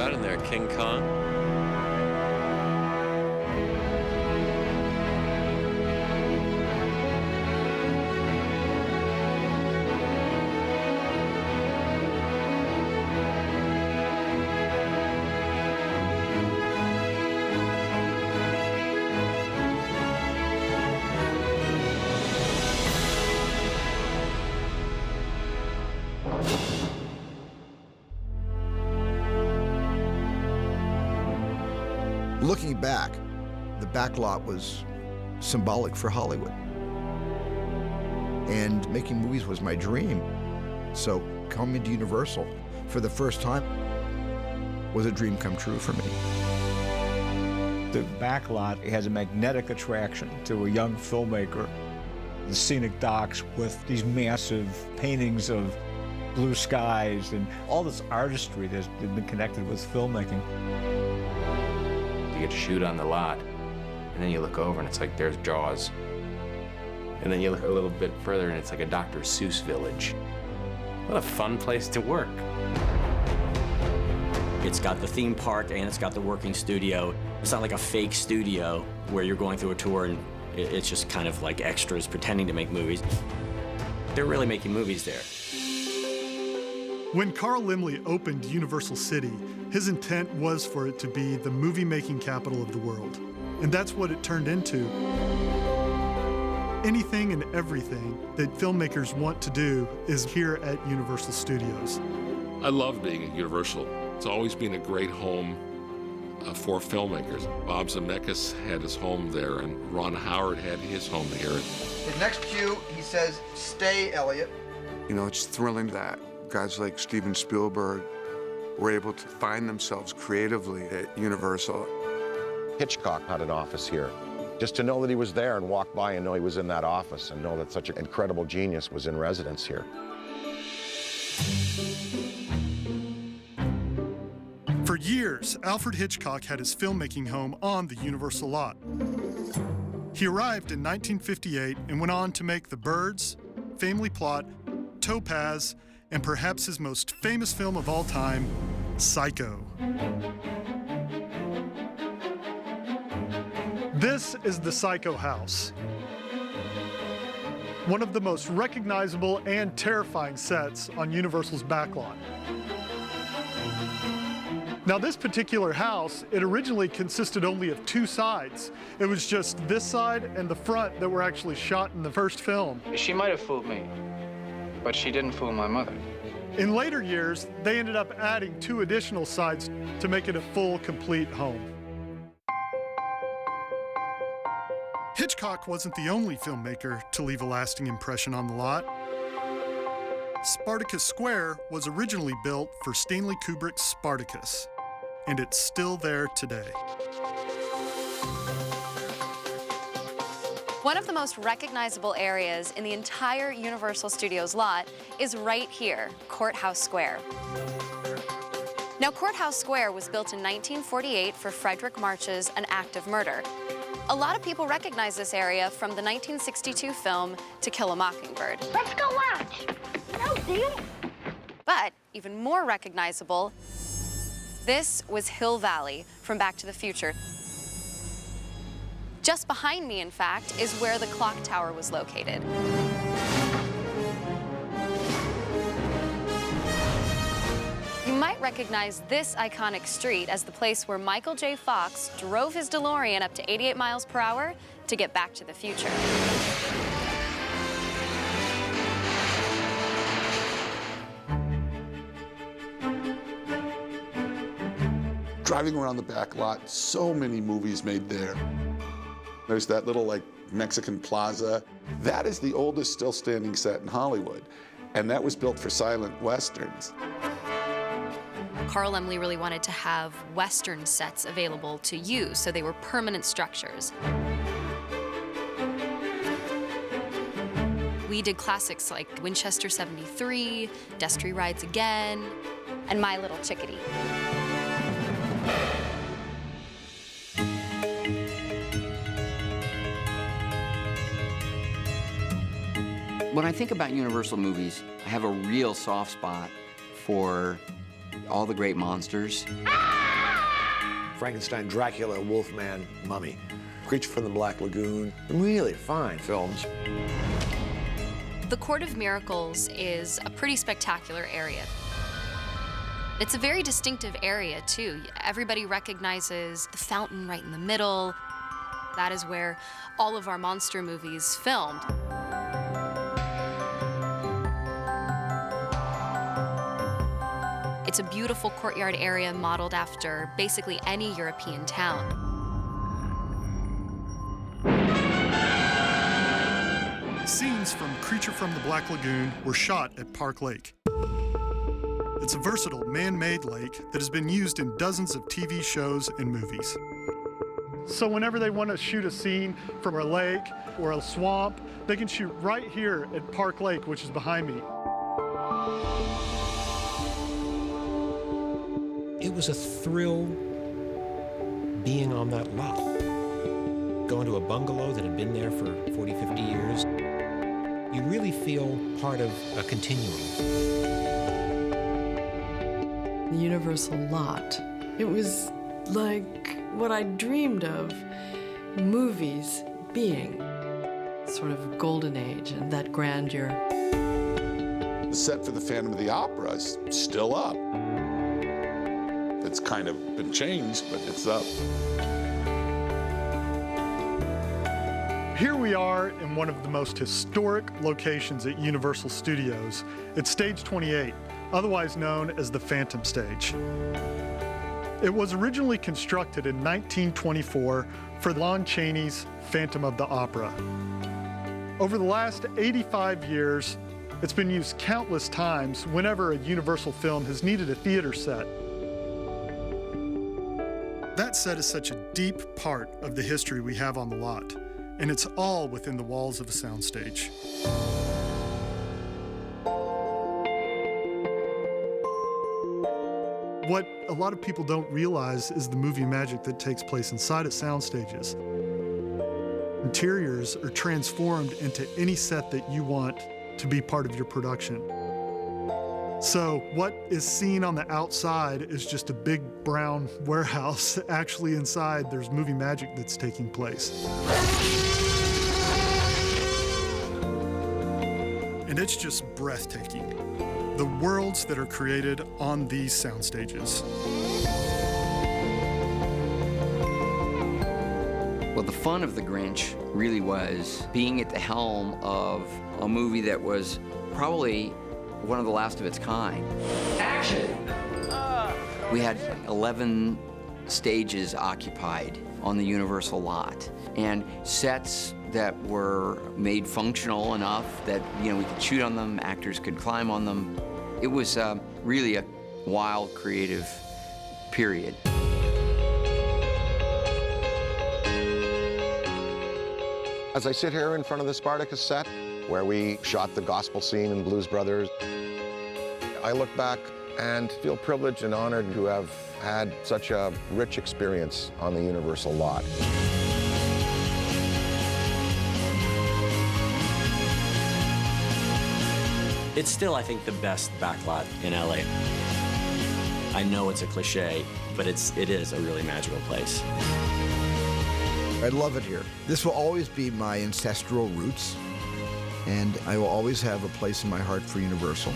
got in there, King Kong? Looking back, the back lot was symbolic for Hollywood. And making movies was my dream. So coming to Universal for the first time was a dream come true for me. The back lot has a magnetic attraction to a young filmmaker. The scenic docks with these massive paintings of blue skies and all this artistry that's been connected with filmmaking. You get to shoot on the lot, and then you look over and it's like there's Jaws. And then you look a little bit further and it's like a Dr. Seuss village. What a fun place to work. It's got the theme park and it's got the working studio. It's not like a fake studio where you're going through a tour and it's just kind of like extras pretending to make movies. They're really making movies there. When Carl Laemmle opened Universal City, his intent was for it to be the movie-making capital of the world. And that's what it turned into. Anything and everything that filmmakers want to do is here at Universal Studios. I love being at Universal. It's always been a great home for filmmakers. Bob Zemeckis had his home there, and Ron Howard had his home here. His next cue, he says, "Stay, Elliot." You know, it's thrilling that guys like Steven Spielberg were able to find themselves creatively at Universal. Hitchcock had an office here. Just to know that he was there and walk by and know he was in that office and know that such an incredible genius was in residence here. For years, Alfred Hitchcock had his filmmaking home on the Universal lot. He arrived in 1958 and went on to make The Birds, Family Plot, Topaz, and perhaps his most famous film of all time, Psycho. This is the Psycho house. One of the most recognizable and terrifying sets on Universal's backlot. Now this particular house, it originally consisted only of two sides. It was just this side and the front that were actually shot in the first film. She might have fooled me, but she didn't fool my mother. In later years, they ended up adding two additional sides to make it a full, complete home. Hitchcock wasn't the only filmmaker to leave a lasting impression on the lot. Spartacus Square was originally built for Stanley Kubrick's Spartacus, and it's still there today. One of the most recognizable areas in the entire Universal Studios lot is right here, Courthouse Square. Now, Courthouse Square was built in 1948 for Frederick March's An Act of Murder. A lot of people recognize this area from the 1962 film To Kill a Mockingbird. Let's go watch. No deal. But even more recognizable, this was Hill Valley from Back to the Future. Just behind me, in fact, is where the clock tower was located. You might recognize this iconic street as the place where Michael J. Fox drove his DeLorean up to 88 miles per hour to get back to the future. Driving around the back lot, so many movies made there. There's that little like Mexican plaza. That is the oldest still standing set in Hollywood, and that was built for silent westerns. Carl Laemmle really wanted to have Western sets available to use, so they were permanent structures. We did classics like Winchester 73, Destry Rides Again, and My Little Chickadee. When I think about Universal movies, I have a real soft spot for All the great monsters. Frankenstein, Dracula, Wolfman, Mummy, Creature from the Black Lagoon. Really fine films. The Court of Miracles is a pretty spectacular area. It's a very distinctive area, too. Everybody recognizes the fountain right in the middle. That is where all of our monster movies filmed. It's a beautiful courtyard area modeled after basically any European town. Scenes from Creature from the Black Lagoon were shot at Park Lake. It's a versatile man-made lake that has been used in dozens of TV shows and movies. So whenever they want to shoot a scene from a lake or a swamp, they can shoot right here at Park Lake, which is behind me. It was a thrill being on that lot. Going to a bungalow that had been there for 40, 50 years. You really feel part of a continuum. The Universal lot. It was like what I dreamed of movies being. Sort of golden age and that grandeur. The set for the Phantom of the Opera is still up. It's kind of been changed, but it's up. Here we are in one of the most historic locations at Universal Studios. It's Stage 28, otherwise known as the Phantom Stage. It was originally constructed in 1924 for Lon Chaney's Phantom of the Opera. Over the last 85 years, it's been used countless times whenever a Universal film has needed a theater set. That set is such a deep part of the history we have on the lot, and it's all within the walls of a soundstage. What a lot of people don't realize is the movie magic that takes place inside of sound stages. Interiors are transformed into any set that you want to be part of your production. So what is seen on the outside is just a big brown warehouse. Actually inside, there's movie magic that's taking place. And it's just breathtaking. The worlds that are created on these sound stages. Well, the fun of The Grinch really was being at the helm of a movie that was probably one of the last of its kind. Action! We had 11 stages occupied on the Universal lot, and sets that were made functional enough that, you know, we could shoot on them, actors could climb on them. It was really a wild, creative period. As I sit here in front of the Spartacus set, where we shot the gospel scene in Blues Brothers, I look back and feel privileged and honored to have had such a rich experience on the Universal lot. It's still, I think, the best backlot in LA. I know it's a cliche, but it is a really magical place. I love it here. This will always be my ancestral roots, and I will always have a place in my heart for Universal.